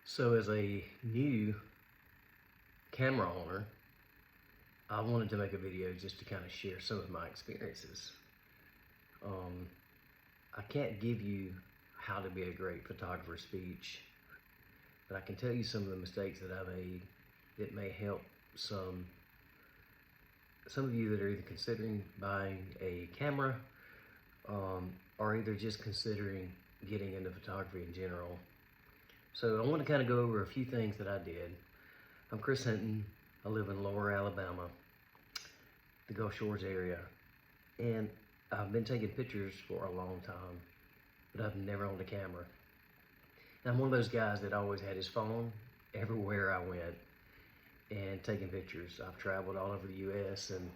So as a new camera owner, I wanted to make a video just to kind of share some of my experiences. Um, I can't give you how to be a great photographer speech, but I can tell you some of the mistakes that I made that may help some of you that are either considering buying a camera or either just considering getting into photography in general. So I want to kind of go over a few things that I did. I'm Chris Hinton. I live in Lower Alabama, the Gulf Shores area, and I've been taking pictures for a long time, but I've never owned a camera. And I'm one of those guys that always had his phone everywhere I went and taking pictures. I've traveled all over the U.S. and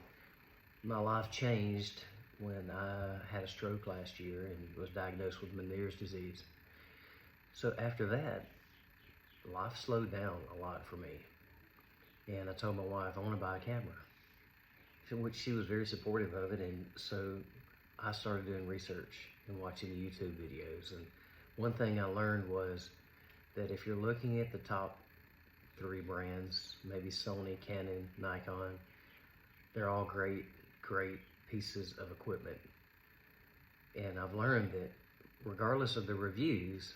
my life changed when I had a stroke last year and was diagnosed with Meniere's disease. So after that, life slowed down a lot for me. And I told my wife, I want to buy a camera, which she was very supportive of it. And so I started doing research and watching YouTube videos. And one thing I learned was that if you're looking at the top 3 brands, maybe Sony, Canon, Nikon, they're all great pieces of equipment. And I've learned that regardless of the reviews,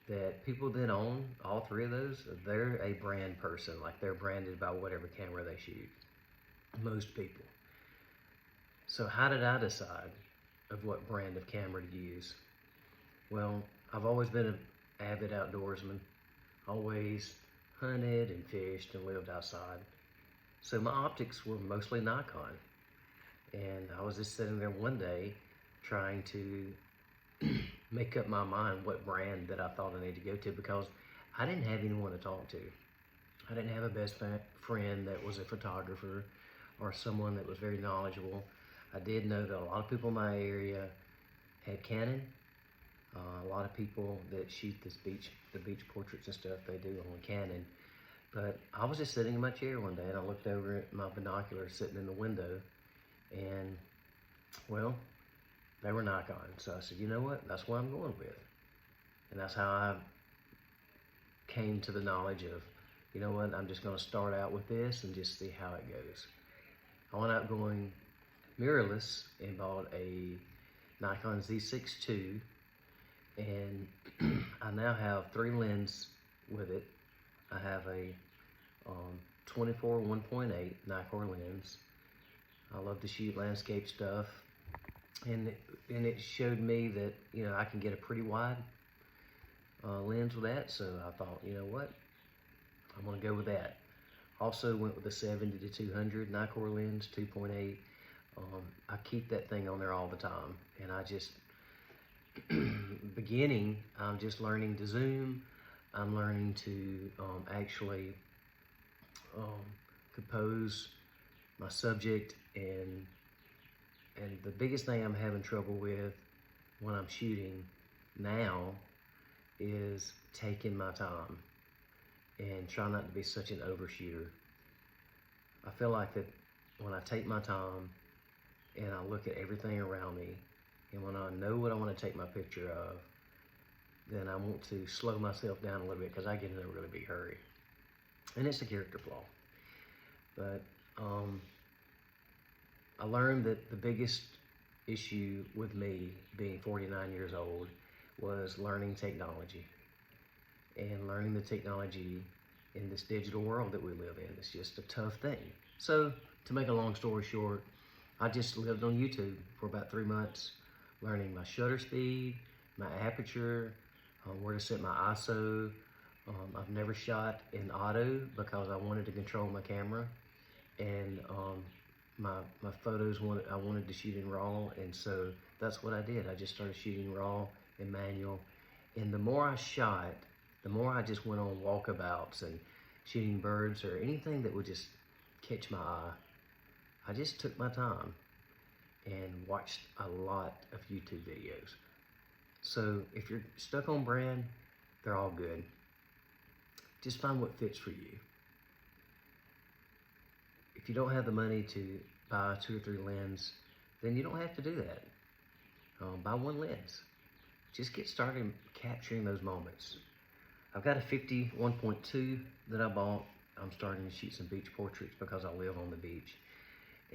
that people that own all 3 of those, they're a brand person, like they're branded by whatever camera they shoot, most people. So how did I decide of what brand of camera to use? Well, I've always been an avid outdoorsman, always hunted and fished and lived outside. So my optics were mostly Nikon. And I was just sitting there one day trying to make up my mind what brand that I thought I needed to go to, because I didn't have anyone to talk to. I didn't have a best friend that was a photographer or someone that was very knowledgeable. I did know that a lot of people in my area had Canon. A lot of people that shoot the beach portraits and stuff, they do on Canon. But I was just sitting in my chair one day and I looked over at my binoculars sitting in the window, and well, they were Nikon. So I said, you know what, that's what I'm going with. And that's how I came to the knowledge of, you know what, I'm just gonna start out with this and just see how it goes. I went out going mirrorless and bought a Nikon Z6 II, and I now have 3 lenses with it. I have a 24 1.8 Nikkor lens. I love to shoot landscape stuff, and it showed me that, you know, I can get a pretty wide lens with that. So I thought, you know what, I'm gonna go with that. Also went with the 70 to 200 Nikkor lens 2.8. I keep that thing on there all the time, and I just beginning, I'm just learning to zoom. I'm learning to actually compose my subject, and the biggest thing I'm having trouble with when I'm shooting now is taking my time and try not to be such an overshooter. I feel like that when I take my time and I look at everything around me, and when I know what I want to take my picture of, then I want to slow myself down a little bit because I get in a really big hurry. And it's a character flaw. But I learned that the biggest issue with me being 49 years old was learning technology. And learning the technology in this digital world that we live in. It's just a tough thing. So to make a long story short, I just lived on YouTube for about 3 months, learning my shutter speed, my aperture, where to set my ISO. I've never shot in auto because I wanted to control my camera, and my photos, I wanted to shoot in RAW, and so that's what I did. I just started shooting RAW and manual, and the more I shot, the more I just went on walkabouts and shooting birds or anything that would just catch my eye. I just took my time and watched a lot of YouTube videos. So if you're stuck on brand, they're all good. Just find what fits for you. If you don't have the money to buy 2 or 3 lenses, then you don't have to do that. Buy 1 lens. Just get started capturing those moments. I've got a 51.2 that I bought. I'm starting to shoot some beach portraits because I live on the beach.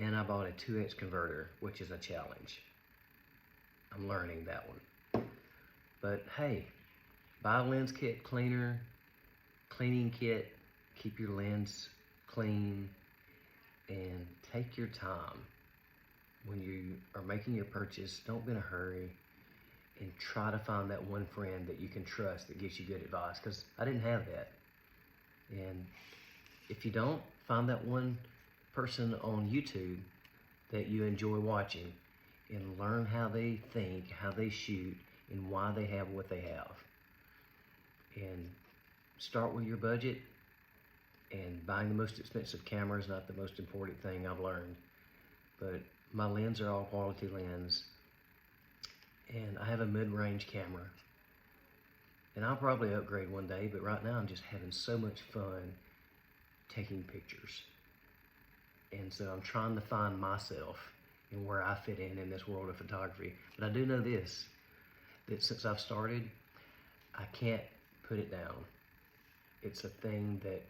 And I bought a 2x converter, which is a challenge. I'm learning that one. But hey, buy a lens kit cleaner, cleaning kit, keep your lens clean, and take your time. When you are making your purchase, don't be in a hurry, and try to find that one friend that you can trust that gives you good advice, because I didn't have that. And if you don't, find that one person on YouTube that you enjoy watching and learn how they think, how they shoot, and why they have what they have. And start with your budget, and buying the most expensive camera is not the most important thing I've learned. But my lenses are all quality lens, and I have a mid-range camera. And I'll probably upgrade one day, but right now I'm just having so much fun taking pictures. And so I'm trying to find myself and where I fit in this world of photography. But I do know this, that since I've started, I can't put it down. It's a thing that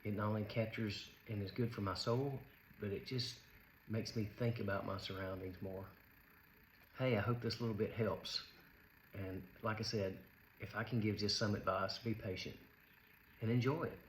it not only captures and is good for my soul, but it just makes me think about my surroundings more. Hey, I hope this little bit helps. And like I said, if I can give just some advice, be patient and enjoy it.